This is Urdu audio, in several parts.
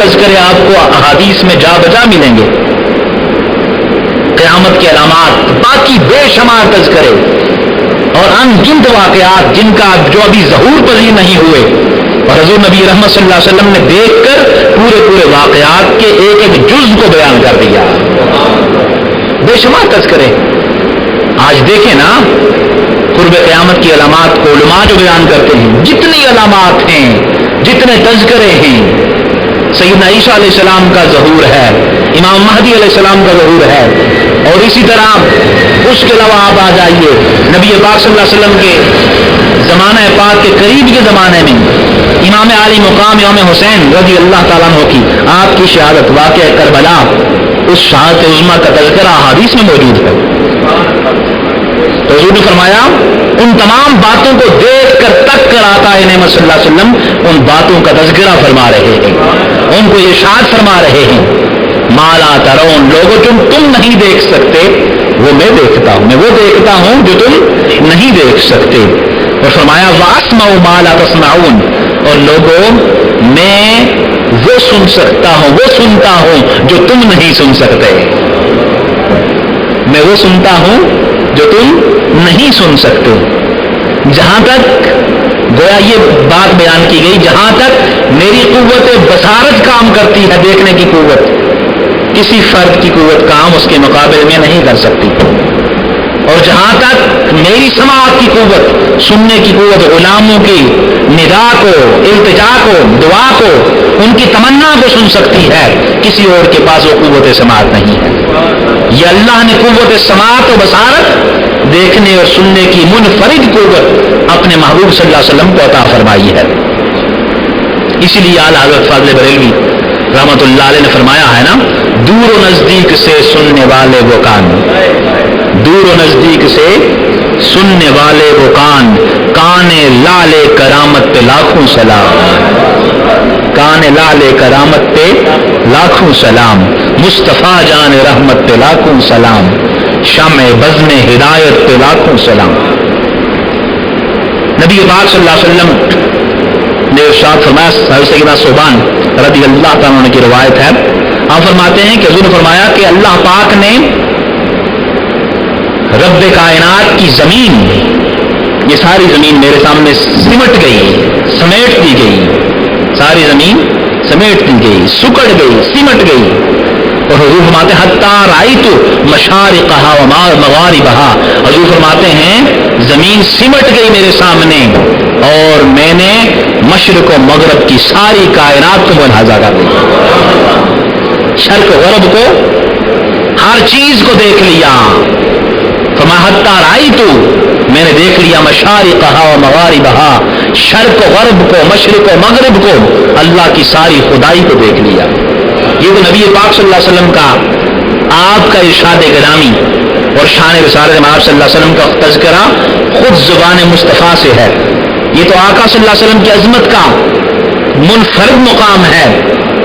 تذکرے آپ کو احادیث میں جا بجا ملیں گے، قیامت کی علامات، باقی بے شمار تذکرے اور ان گنت واقعات جن کا جو ابھی ظہور پذیر نہیں ہوئے، اور حضور نبی رحمت صلی اللہ علیہ وسلم نے دیکھ کر پورے واقعات کے ایک ایک جز کو بیان کر دیا، بے شمار تذکرے۔ آج دیکھیں نا قرب قیامت کی علامات کو علماء جو بیان کرتے ہیں، جتنی علامات ہیں، جتنے تذکرے ہیں، سیدنا عیسیٰ علیہ السلام کا ظہور ہے، امام مہدی علیہ السلام کا ظہور ہے، اور اسی طرح اس کے علاوہ آپ آ جائیے نبی پاک صلی اللہ علیہ وسلم کے زمانہ پاک کے قریب کے زمانے میں امام عالی مقام امام حسین رضی اللہ تعالیٰ عنہ کی آپ کی شہادت، واقعہ کربلا، اس شہادت عظمیٰ کا تذکرہ احادیث میں موجود ہے۔ تو حضور نے فرمایا ان تمام باتوں کو دیکھ کر تک کر آقا نعمت صلی اللہ علیہ وسلم ان باتوں کا تذکرہ فرما رہے ہیں، ان کو ارشاد فرما رہے ہیں، مالا ترون، لوگوں تم نہیں دیکھ سکتے وہ میں دیکھتا ہوں، میں وہ دیکھتا ہوں جو تم نہیں دیکھ سکتے۔ اور فرمایا واسمع ما لا تسمعون، اور لوگوں میں وہ سن سکتا ہوں، وہ سنتا ہوں جو تم نہیں سن سکتے، میں وہ سنتا ہوں جو تم نہیں سن سکتے۔ جہاں تک گویا یہ بات بیان کی گئی، جہاں تک میری قوت بصارت کام کرتی ہے، دیکھنے کی قوت، کسی فرد کی قوت کام اس کے مقابلے میں نہیں کر سکتی، اور جہاں تک میری سماعت کی قوت، سننے کی قوت، غلاموں کی ندا کو، التجا کو، دعا کو، ان کی تمنا کو سن سکتی ہے، کسی اور کے پاس وہ قوت سماعت نہیں ہے۔ یہ اللہ نے قوت سماعت و بصارت، دیکھنے اور سننے کی منفرد قوت اپنے محبوب صلی اللہ علیہ وسلم کو عطا فرمائی ہے۔ اسی لیے اعلیٰ حضرت فاضل بریلوی رحمت اللہ علیہ نے فرمایا ہے نا، دور و نزدیک سے سننے والے وہ کان، دور و نزدیک سے سننے والے وہ کان، کان لعل کرامت پہ لاکھوں سلام، کان لعل کرامت پہ لاکھوں سلام، مصطفیٰ جان رحمت پہ لاکھوں سلام، شمع بزم ہدایت پہ لاکھوں سلام۔ نبی پاک صلی اللہ علیہ وسلم نے ارشاد فرمایا، حضرت سیدنا صوبان رضی اللہ تعالیٰ عنہ کی روایت ہے، آپ فرماتے ہیں کہ حضور نے فرمایا کہ اللہ پاک نے رب کائنات کی زمین، یہ ساری زمین میرے سامنے سمٹ گئی، سمیٹ دی گئی، ساری زمین سمیٹ دی گئی، سکڑ گئی، سمٹ گئی، اور حضور فرماتے ہیں حتی رأیت مشارقہا و مغاربہا، حضور فرماتے ہیں زمین سمٹ گئی میرے سامنے اور میں نے مشرق و مغرب کی ساری کائنات کو ملاحظہ کر لیا، شرق و غرب کو، ہر چیز کو دیکھ لیا۔ فما حتی رأیت، میں نے دیکھ لیا مشارقہا و مغاربہا، شرق و غرب کو، مشرق و مغرب کو، اللہ کی ساری خدائی کو دیکھ لیا۔ یہ تو نبی پاک صلی اللہ علیہ وسلم کا، آپ کا ارشاد گرامی اور شان رسالت میں آپ صلی اللہ علیہ وسلم کا تذکرہ خود زبان مصطفیٰ سے ہے۔ یہ تو آقا صلی اللہ علیہ وسلم کی عظمت کا منفرد مقام ہے،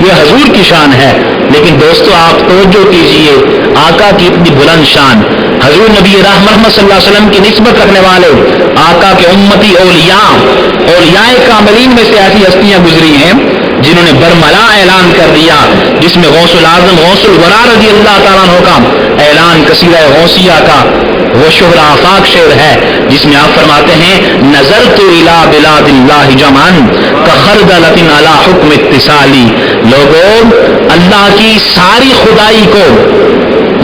یہ حضور کی شان ہے، لیکن دوستو آپ توجہ کیجئے، آقا کی اتنی بلند شان، حضور نبی رحمت صلی اللہ علیہ وسلم کی نسبت رکھنے والے آقا کے امتی اولیاء کاملین میں سے ایسی ہستیاں گزری ہیں جنہوں نے برملا اعلان کر دیا، جس میں غوث العظم غوث الورا رضی اللہ تعالیٰ عنہ کا اعلان قصیدہ غوثیہ کا وہ شہر آفاق شعر ہے، جس میں آپ فرماتے ہیں نظرت الی بلاد اللہ جمعن کخردلۃ علی حکم اتصالی، لوگوں اللہ کی ساری خدائی کو،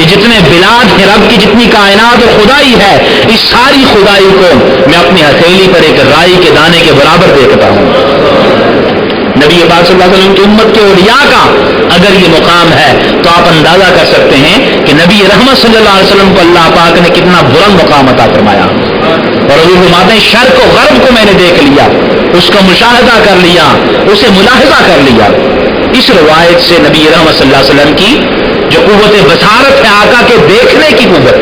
یہ جتنے بلاد ہیں، رب کی جتنی کائنات و خدائی ہے، اس ساری خدائی کو میں اپنی ہتھیلی پر ایک رائی کے دانے کے برابر دیکھتا ہوں۔ نبی پاک صلی اللہ علیہ وسلم کی امت کے اولیاء کا اگر یہ مقام ہے تو آپ اندازہ کر سکتے ہیں کہ نبی رحمت صلی اللہ علیہ وسلم کو اللہ پاک نے کتنا بلند مقام عطا فرمایا۔ اور حضور فرماتے ہیں شرق و غرب کو میں نے دیکھ لیا، اس کا مشاہدہ کر لیا، اسے ملاحظہ کر لیا۔ اس روایت سے نبی رحمت صلی اللہ علیہ وسلم کی جو قوت بصارت ہے، آقا کے دیکھنے کی قوت،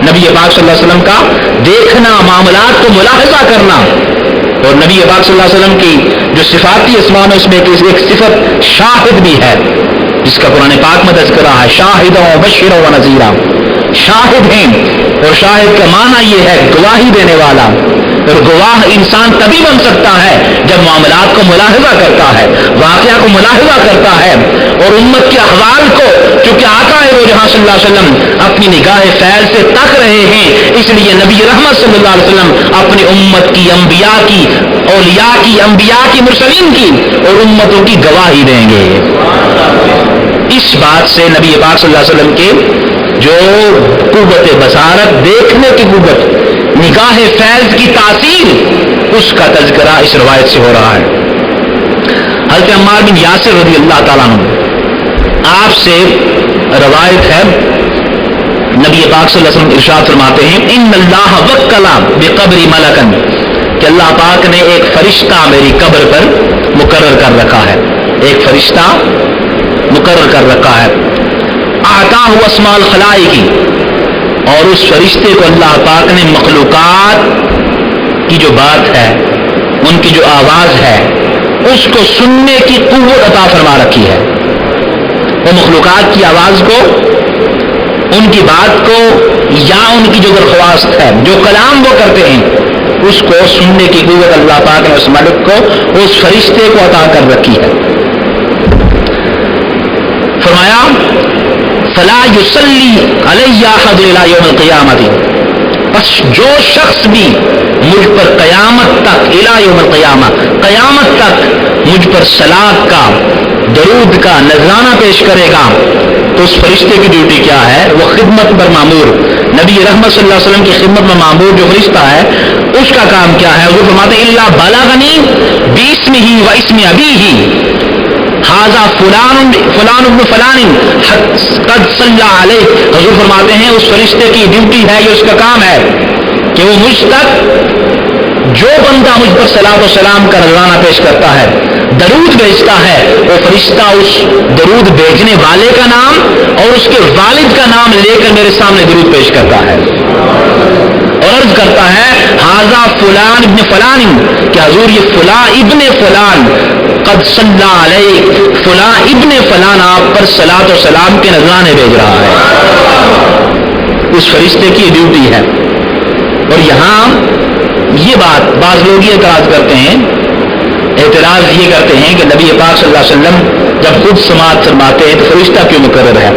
نبی پاک صلی اللہ علیہ وسلم کا دیکھنا، معاملات کو ملاحظہ کرنا، اور نبی پاک صلی اللہ علیہ وسلم کی جو صفاتی اسماء میں اس میں ایک صفت شاہد بھی ہے، جس کا قرآن پاک میں تذکرہ ہے، شاہدہ و بشرہ و نذیرہ، شاہد ہیں، اور شاہد کا معنی یہ ہے گواہی دینے والا، اور گواہ انسان تبھی بن سکتا ہے جب معاملات کو ملاحظہ کرتا ہے، واقعہ کو ملاحظہ کرتا ہے، اور امت کے احوال کو، چونکہ آقا ہے وہ جہاں صلی اللہ علیہ وسلم اپنی نگاہ فیض سے تک رہے ہیں، اس لیے نبی رحمت صلی اللہ علیہ وسلم اپنی امت کی، انبیاء کی، اولیاء کی، انبیاء کی، مرسلین کی اور امتوں کی گواہی دیں گے۔ اس بات سے نبی پاک صلی اللہ علیہ وسلم کے جو قوت بصارت، دیکھنے کی قوت، نگاہ فیض کی تاثیر، اس کا تذکرہ اس روایت سے ہو رہا ہے۔ حضرت عمار بن یاسر رضی اللہ تعالیٰ عنہ، آپ سے روایت ہے، نبی پاک صلی اللہ علیہ وسلم ارشاد فرماتے ہیں ان اللہ وکل بقبر ملکن، کہ اللہ پاک نے ایک فرشتہ میری قبر پر مقرر کر رکھا ہے، ایک فرشتہ مقرر کر رکھا ہے، اعطاہ اسماء الخلائق، اور اس فرشتے کو اللہ پاک نے مخلوقات کی جو بات ہے، ان کی جو آواز ہے، اس کو سننے کی قوت عطا فرما رکھی ہے۔ وہ مخلوقات کی آواز کو، ان کی بات کو، یا ان کی جو درخواست ہے، جو کلام وہ کرتے ہیں، اس کو سننے کی قوت اللہ پاک نے اس ملک کو، اس فرشتے کو عطا کر رکھی ہے۔ فرمایا فلا یصلی علی احد الی یوم القیامۃ، بس جو شخص بھی مجھ پر قیامت تک، الی یوم القیامہ، قیامت تک مجھ پر صلاۃ کا، درود کا نذرانہ پیش کرے گا، تو اس فرشتے کی ڈیوٹی کیا ہے؟ وہ خدمت پر مامور، نبی رحمت صلی اللہ علیہ وسلم کی خدمت میں مامور جو فرشتہ ہے، اس کا کام کیا ہے؟ وہ فرماتے ہیں الا بلغنی باسمہ و اسم ابیہ ھذا فلان فلان ابن فلان قد صلی علیہ، حضور فرماتے ہیں اس فرشتے کی ڈیوٹی ہے، یہ اس کا کام ہے کہ وہ مجھ تک جو بندہ مجھ پر صلاۃ و سلام کا نذرانہ پیش کرتا ہے، درود بھیجتا ہے، وہ فرشتہ اس درود بھیجنے والے کا نام اور اس کے والد کا نام لے کر میرے سامنے درود پیش کرتا ہے اور عرض کرتا ہے ھذا فلان ابن فلان، کہ حضور یہ فلاں ابن فلان قد صلی علیہ، فلاں ابن فلان آپ پر صلاۃ و سلام کے نذرانے بھیج رہا ہے۔ اس فرشتے کی ڈیوٹی ہے۔ اور یہاں یہ بات بعض لوگ یہ اعتراض کرتے ہیں، اعتراض یہ کرتے ہیں کہ نبی پاک صلی اللہ علیہ وسلم جب خود سماعت فرماتے ہیں تو فرشتہ کیوں مقرر ہے؟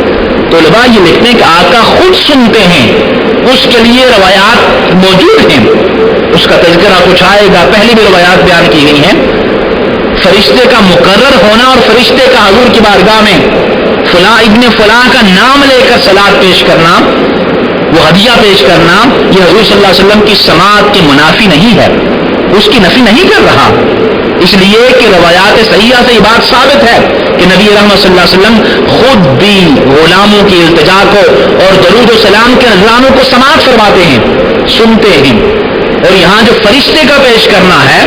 تو علماء یہ لکھتے ہیں کہ آقا خود سنتے ہیں، اس کے لیے روایات موجود ہیں، اس کا تذکرہ کچھ آئے گا، پہلی بھی روایات بیان کی گئی ہیں۔ فرشتے کا مقرر ہونا اور فرشتے کا حضور کی بارگاہ میں فلاں ابن فلاں کا نام لے کر صلاۃ پیش کرنا، وہ ہدیہ پیش کرنا، یہ حضور صلی اللہ علیہ وسلم کی سماعت کے منافی نہیں ہے، اس کی نفی نہیں کر رہا، اس لیے کہ روایات صحیحہ سے یہ بات ثابت ہے کہ نبی رحمت صلی اللہ علیہ وسلم خود بھی غلاموں کی التجا کو اور درود و سلام کے نذرانوں کو سماعت فرماتے ہیں، سنتے ہیں۔ اور یہاں جو فرشتے کا پیش کرنا ہے،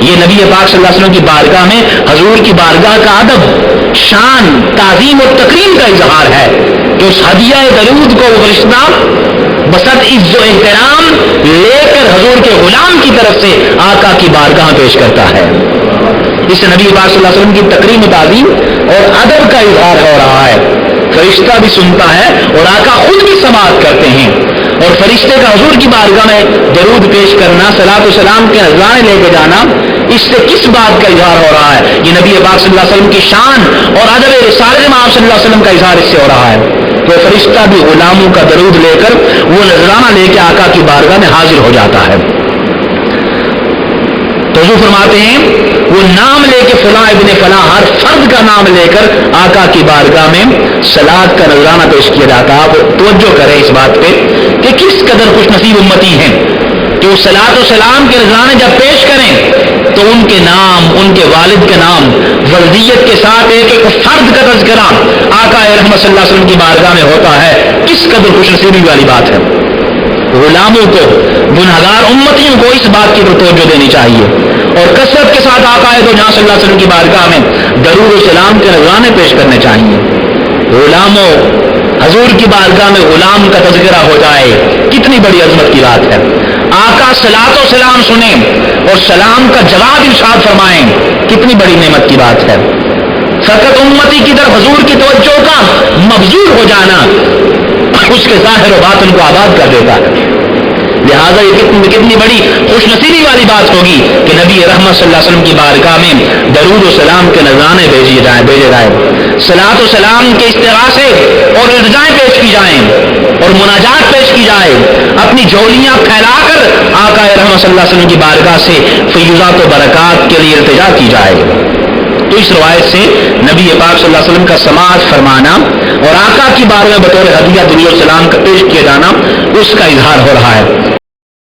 یہ نبی پاک صلی اللہ علیہ وسلم کی بارگاہ میں حضور کی بارگاہ کا ادب، شان، تعظیم اور تکریم کا اظہار ہے کہ اس ہدیہ درود کو وہ فرشتہ بسط عز و احترام لے کر حضور کے غلام کی طرف سے آقا کی بارگاہ پیش کرتا ہے۔ اس سے نبی پاک صلی اللہ علیہ وسلم کی تکریم و تعظیم اور ادب کا اظہار ہو رہا ہے۔ فرشتہ بھی سنتا ہے اور آقا خود بھی سماعت کرتے ہیں، اور فرشتے کا حضور کی بارگاہ میں درود پیش کرنا، صلاۃ و سلام کے نذرانے لے کے جانا، اس سے کس بات کا اظہار ہو رہا ہے؟ یہ نبی پاک صلی اللہ علیہ وسلم کی شان اور ادب رسالت میں آپ صلی اللہ علیہ وسلم کا اظہار اس سے ہو رہا ہے۔ تو فرشتہ بھی غلاموں کا درود لے کر وہ نذرانہ لے کے آقا کی بارگاہ میں حاضر ہو جاتا ہے۔ تو حضور فرماتے ہیں وہ نام لے کے فلاں ابن فلاں، ہر فرد کا نام لے کر آقا کی بارگاہ میں صلاۃ کا نذرانہ پیش کیا جاتا ہے۔ آپ توجہ کریں اس بات پہ کہ کس قدر خوش نصیب امتی ہیں کہ وہ صلاۃ و سلام کے نذرانے جب پیش کریں تو ان کے نام، ان کے والد کے نام ورزیت کے ساتھ ایک ایک فرد کا تذکرہ آقا رحمت صلی اللہ علیہ وسلم کی بارگاہ میں ہوتا ہے۔ کس قدر خوش نصیبی والی بات ہے۔ غلاموں کو، گنہگار امتیوں کو اس بات کی توجہ دینی چاہیے اور کثرت کے ساتھ آقا ہے تو جہاں صلی اللہ علیہ وسلم کی بارگاہ میں درود و سلام کے نذرانے پیش کرنے چاہیے۔ غلاموں، حضور کی بارگاہ میں غلام کا تذکرہ ہو جائے، کتنی بڑی عظمت کی بات ہے۔ آقا صلاۃ و سلام سنیں اور سلام کا جواب ارشاد فرمائیں، کتنی بڑی نعمت کی بات ہے۔ فقط امتی کی طرف حضور کی توجہ کا مبذول ہو جانا اس کے ظاہر و باطن کو آباد کر دیتا ہے، لہٰذا یہ کتنی بڑی خوش نصیبی والی بات ہوگی کہ نبی رحمت صلی اللہ علیہ وسلم کی بارگاہ میں درود و سلام کے نذرانے بھیجے جائیں، صلاۃ و سلام کے استغاثے اور التجائیں پیش کی جائیں اور مناجات پیش کی جائے، اپنی جھولیاں پھیلا کر آقا رحمت صلی اللہ علیہ وسلم کی بارگاہ سے فیوزات و برکات کے لیے التجا کی جائے۔ تو اس روایت سے نبی پاک صلی اللہ علیہ وسلم کا سماعت فرمانا اور آقا کی بارگاہ میں بطور ہدیہ درود و سلام کا پیش کیا جانا، اس کا اظہار ہو رہا ہے۔